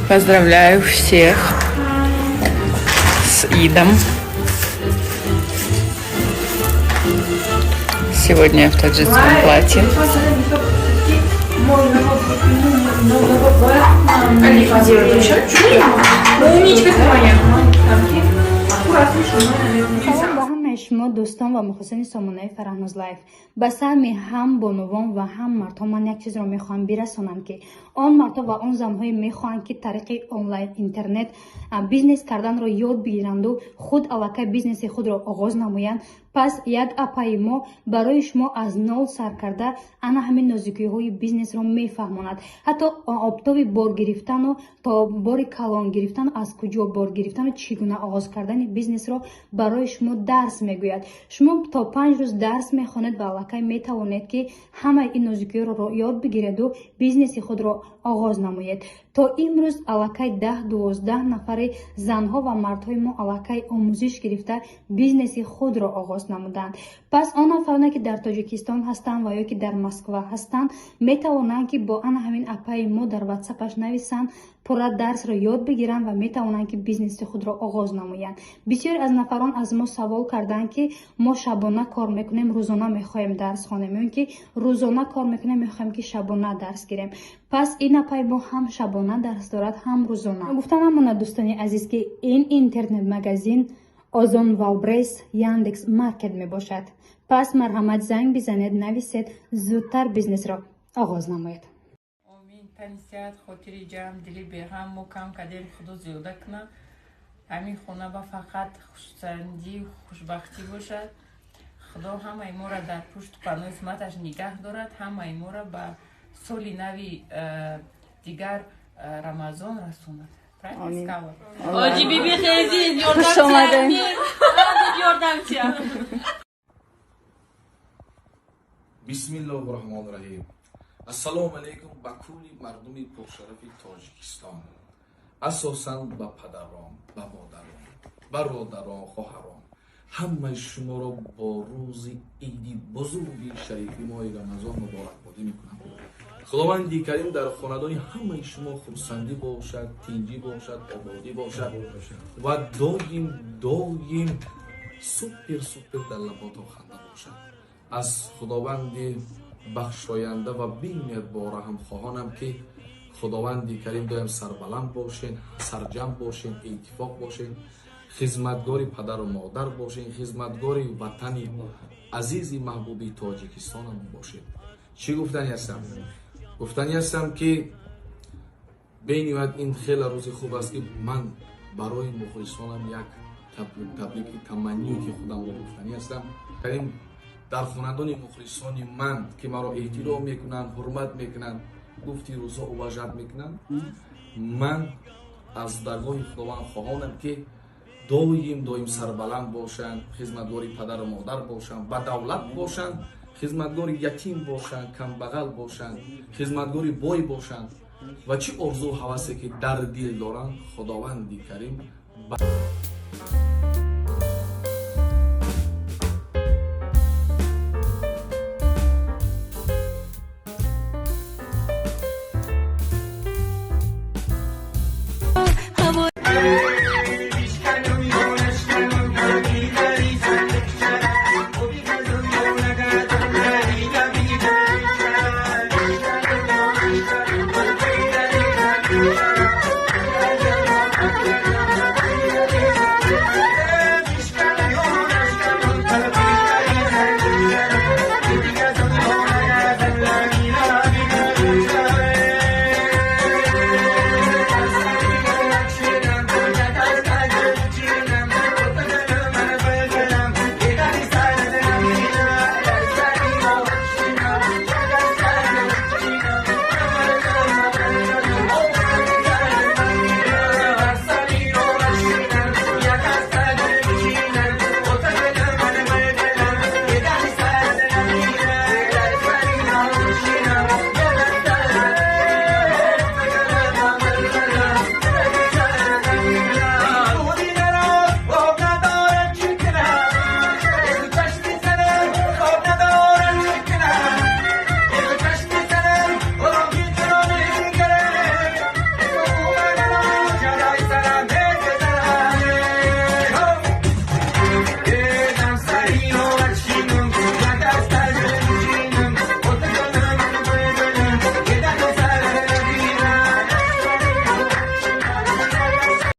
Поздравляю всех с Идом. Сегодня я в таджикском платье. شما دوستان و مخلصان سامانه فرهناز لایف به سهمی هم بانوان و هم مردها من یک چیز را میخوام برسانم که آن مردها و آن زنهای میخوان که طریق آنلاین اینترنت بیزنس کردن را یاد بگیرند و خود الکی بیزنس خود را آغاز نمایند. پس یک اپای ما برای شما از نول سر کرده انا همین نازکی های بیزنس را میفهماند. حتی آبتاب بار گرفتن و تا بار کلان گرفتن، از کجا بار گرفتن و چگونه آغاز کردن بیزنس را برای شما درس میگوید. شما تا 5 روز درس میخوانید و الکی میتوانید که همه این نازکی ها را یاد بگیرید و بیزنس خود را آغاز نمایید. تا امروز الکی 10-12 نفر زنها و مردهای ما الکی آموزش گرفته بیزنس خود را آغاز نمودند. پس آن نفرانی که در تاجیکستان هستند و یا که در مسکو هستند میتوانند که با آن همین اپای ما در واتساپش نویسند، پورا درس را یاد بگیرند و میتوانند که بیزنس خود را آغاز نمایند. بسیار از نفران از ما سوال کردند که ما شبانه کار میکنیم، روزانه میخوایم درس خوانیم، یا که روزانه کار میکنیم میخوایم که شبانه درس گیریم. پس این اپای ما هم شبانه درس دارد هم روزانه. گفتن همون دوستانی عزیز که این اینترنت مگزین آزون والبریس یاندکس مارکت می باشد. پس مرحمت زنگ بزنید، نویسید، زودتر بیزنس را آغاز نمایید. امین تنیسیت خاطری جمع دلی به هم مکم کدیم خدا زیاده کنه. همین خونه با فقط خوشسندی و خوشبختی باشد. خدا همه ما را در پشت پناه اسمتش نگه دارد. همه ما را به سالی نوی دیگر رمضان رسوند. آمین. آجی بی بی خیلی خوش آمده. بسم الله الرحمن الرحیم. السلام علیکم به کل مردم پرشرف تاجیکستان، اساساً به پدران، به مادران، برادران، خواهران، همه شما را با روز عید بزرگ شریف ماه رمضان مبارکبادی میکنم. خداوند کریم در خاندان همه شما خرسندی باشد، تنجی باشد، آبادی باشد و دایم سوپر در لبات و خنده باشد. از خداوند بخشاینده و بی‌مهربان هم خواهانم که خداوند کریم دایم سربلند باشین، سرجم باشین، اتفاق باشین، خدمتگار پدر و مادر باشین، خدمتگار وطن عزیز محبوبی تاجیکستان هم باشین. چی گفتنی هستم؟ گفتنی هستم که بینید این خیلی روز خوب است که من برای مخلصانم یک تبریک تمنی که خودم رو گفتنی هستم. کریم در خاندان مخلصان من که مرا احترام میکنن، حرمت میکنن، گفتی روزا وجد میکنن، من از درگاه خداوند خواهانم که دایم سربلند باشن، خدمتگار پدر و مادر باشن، با دولت باشن، خدمتگار یتیم باشن، کم بغل باشن، خدمتگار بای باشن و چی آرزو و هوسی که در دل دارن خداوند کریم Yeah.